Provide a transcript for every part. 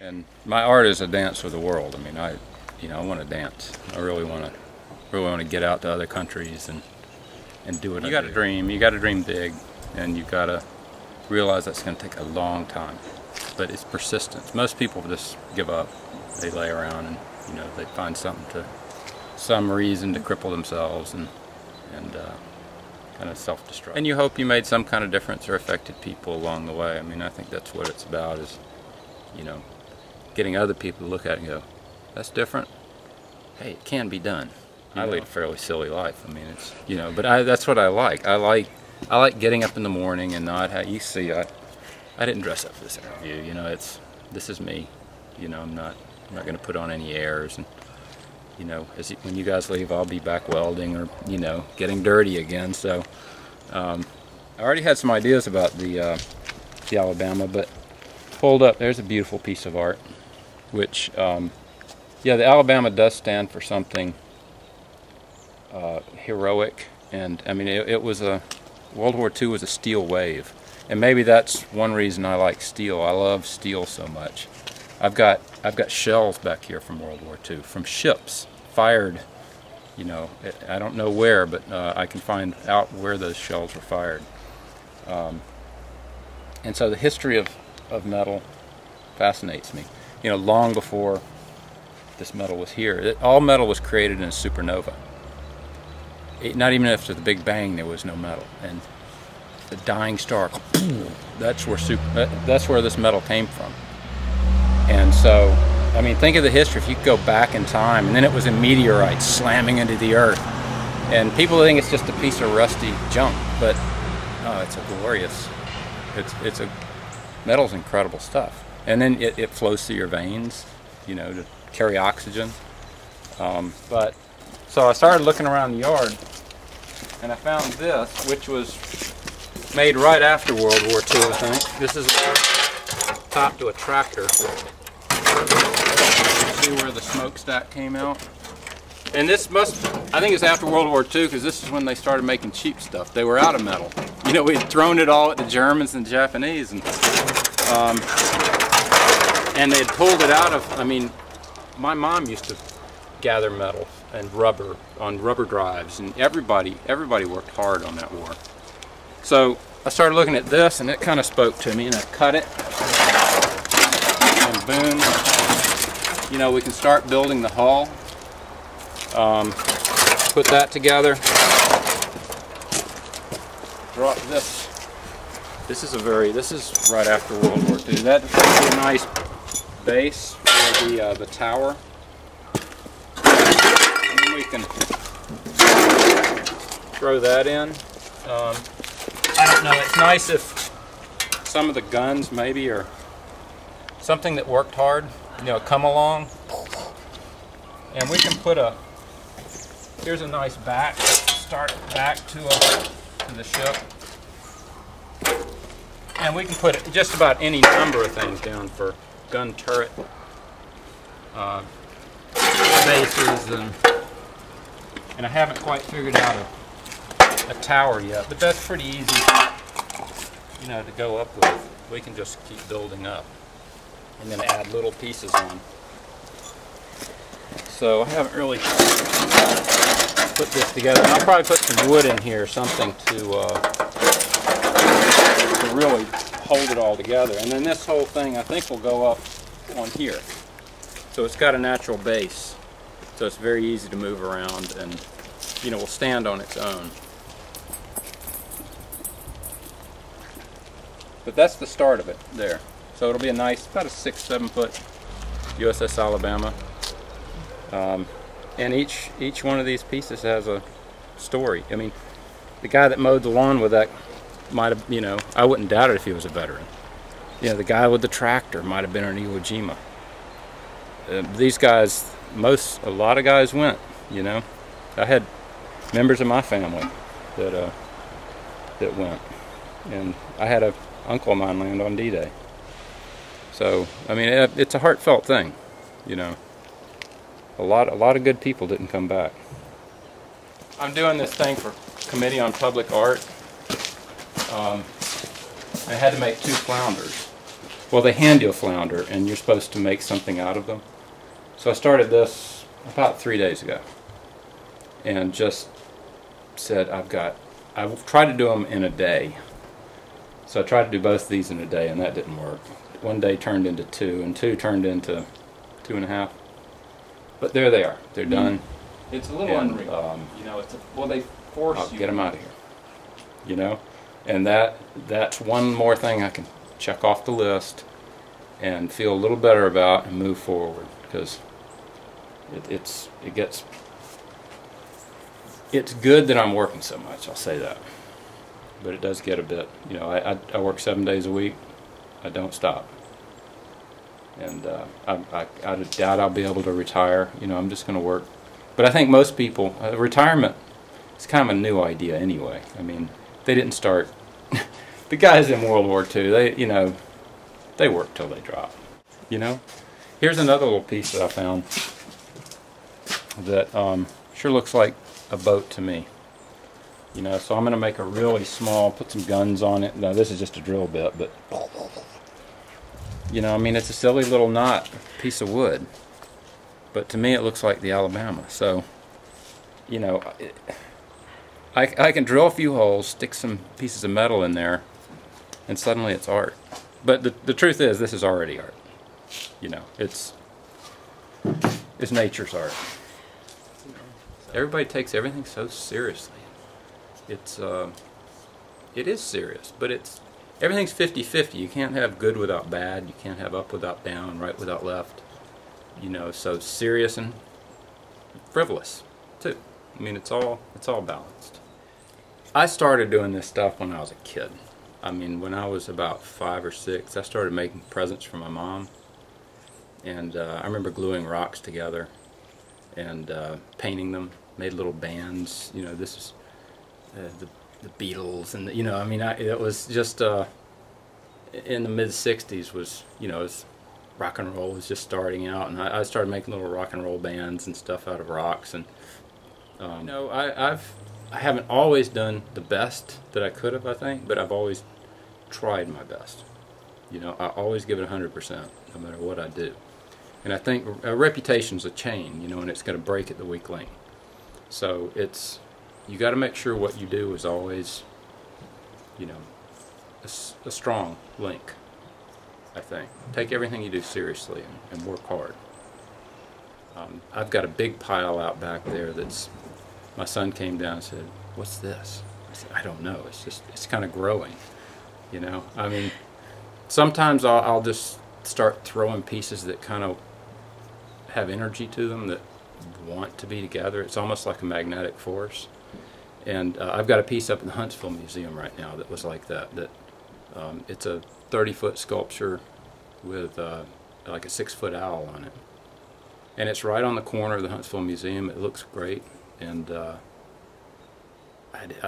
And my art is a dance with the world. I mean, I want to dance. I really want to get out to other countries and do it. You got to dream. You got to dream big, and you got to realize that's going to take a long time. But it's persistence. Most people just give up. They lay around and they find some reason to cripple themselves and kind of self-destruct. And you hope you made some kind of difference or affected people along the way. I mean, I think that's what it's about, is getting other people to look at it and go, that's different. Hey, it can be done. I lead a fairly silly life. I mean, it's but that's what I like. I like getting up in the morning and not how you see. I didn't dress up for this interview. This is me. I'm not going to put on any airs. And when you guys leave, I'll be back welding or getting dirty again. So I already had some ideas about the Alabama, but hold up, there's a beautiful piece of art, which yeah, the Alabama does stand for something heroic, and I mean it was World War II was a steel wave, and maybe that's one reason I like steel. I love steel so much. I've got shells back here from World War II, from ships fired. I don't know where, but I can find out where those shells were fired. And so the history of metal fascinates me. Long before this metal was here, all metal was created in a supernova. Not even after the Big Bang there was no metal, and the dying star, that's where this metal came from. And so, I mean, think of the history. If you could go back in time, and then it was a meteorite slamming into the earth, and people think it's just a piece of rusty junk, but no, it's a glorious. Metal's incredible stuff, and then it flows through your veins, to carry oxygen. So I started looking around the yard, and I found this, which was made right after World War II, I think. This is a top to a tractor. See where the smokestack came out? And this I think it's after World War II, because this is when they started making cheap stuff. They were out of metal. We'd thrown it all at the Germans and Japanese, and they had pulled it out of, I mean, my mom used to gather metal and rubber on rubber drives, and everybody worked hard on that war. So I started looking at this, and it kind of spoke to me, and I cut it, and boom, we can start building the hull. Put that together. Drop this. This is right after World War II. That'd be a nice base for the tower. And then we can throw that in. I don't know. It's nice if some of the guns maybe, or something that worked hard, come along, and we can put here's a nice back, start back to the ship, and we can put just about any number of things down for gun turret bases, and I haven't quite figured out a tower yet, but that's pretty easy, to go up with. We can just keep building up and then add little pieces on. So I haven't really put this together. And I'll probably put some wood in here, something to really hold it all together. And then this whole thing, I think, will go up on here. So it's got a natural base, so it's very easy to move around, and will stand on its own. But that's the start of it there. So it'll be a nice, about a 6-7 foot USS Alabama. And each one of these pieces has a story. I mean, the guy that mowed the lawn with that might have, I wouldn't doubt it if he was a veteran. The guy with the tractor might have been on Iwo Jima. These guys, a lot of guys went, I had members of my family that went. And I had an uncle of mine land on D-Day. So, I mean, it's a heartfelt thing, A lot of good people didn't come back. I'm doing this thing for Committee on Public Art. I had to make 2 flounders. Well, they hand you a flounder, and you're supposed to make something out of them. So I started this about 3 days ago, and just said I tried to do them in a day. So I tried to do both of these in a day, and that didn't work. One day turned into 2, and 2 turned into 2.5. But there they are. They're done. It's a little unreal. You know, well, they force I'll you. get them out of here. You know, and that's one more thing I can check off the list and feel a little better about and move forward, because it's good that I'm working so much. I'll say that, but it does get a bit. You know, I work 7 days a week. I don't stop, and I doubt I'll be able to retire. You know, I'm just going to work. But I think most people, retirement is kind of a new idea anyway. I mean, they didn't start. The guys in World War II, they work till they drop. You know, here's another little piece that I found that sure looks like a boat to me. You know, so I'm going to make a really small, put some guns on it. Now this is just a drill bit, but you know, I mean, it's a silly little knot piece of wood, but to me it looks like the Alabama. So, you know, I can drill a few holes, stick some pieces of metal in there, and suddenly it's art. But the truth is, this is already art. You know, it's nature's art. Everybody takes everything so seriously. It is serious, but everything's 50-50. You can't have good without bad. You can't have up without down, right without left. You know, so serious and frivolous too. I mean, it's all balanced. I started doing this stuff when I was a kid. I mean, when I was about 5 or 6, I started making presents for my mom, and I remember gluing rocks together and painting them. Made little bands. You know, this is the Beatles, and you know, I mean, it was just in the mid-'60s was, you know, rock and roll was just starting out, and I started making little rock and roll bands and stuff out of rocks. And you know, I haven't always done the best that I could have, I think, but I've always tried my best. You know, I always give it 100%, no matter what I do. And I think a reputation's a chain, you know, and it's going to break at the weak link. So you got to make sure what you do is always, you know, a strong link, I think. Take everything you do seriously and work hard. I've got a big pile out back there my son came down and said, "What's this?" I said, "I don't know. It's kind of growing." You know, I mean, sometimes I'll just start throwing pieces that kind of have energy to them, that want to be together. It's almost like a magnetic force. And I've got a piece up in the Huntsville Museum right now that was like that. It's a 30-foot sculpture with like a 6-foot owl on it. And it's right on the corner of the Huntsville Museum. It looks great. And I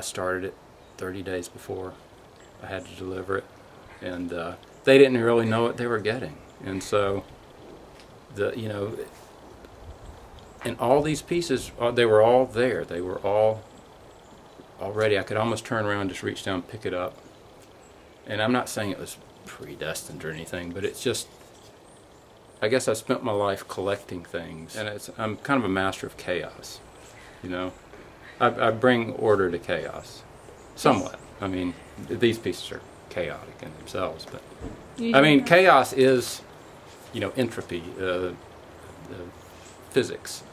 started it 30 days before I had to deliver it. And they didn't really know what they were getting. And so, you know, and all these pieces, they were all there. They were all already. I could almost turn around, just reach down and pick it up. And I'm not saying it was predestined or anything, but it's just, I guess I spent my life collecting things, and I'm kind of a master of chaos, you know. I bring order to chaos, somewhat. I mean, these pieces are chaotic in themselves, but I mean, chaos is, you know, entropy, physics.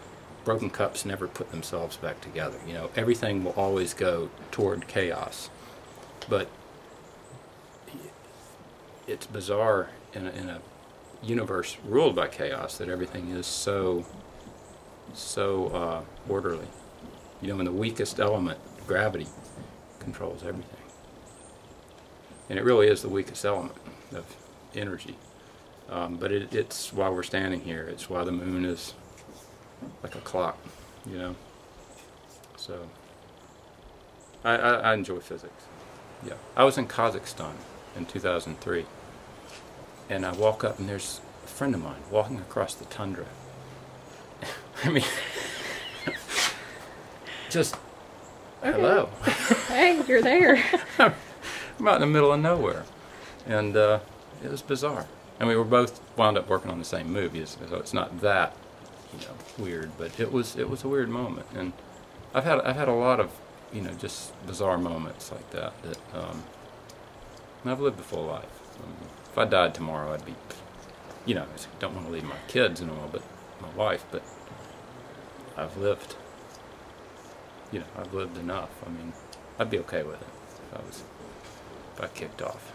Broken cups never put themselves back together. You know, everything will always go toward chaos. But it's bizarre in a universe ruled by chaos that everything is so orderly. You know, in the weakest element, gravity controls everything. And it really is the weakest element of energy. But it's why we're standing here. It's why the moon is like a clock, you know. So I enjoy physics. Yeah, I was in Kazakhstan in 2003, and I walk up and there's a friend of mine walking across the tundra. I mean, just okay. Hello. Hey, you're there. I'm out in the middle of nowhere, and it was bizarre. and we were both wound up working on the same movie, so it's not that, you know, weird, but it was a weird moment. And I've had a lot of, you know, just bizarre moments like that. And I've lived a full life. If I died tomorrow, I'd be, you know, I don't want to leave my kids and all, but my wife, but I've lived, you know, I've lived enough. I mean, I'd be okay with it if I kicked off.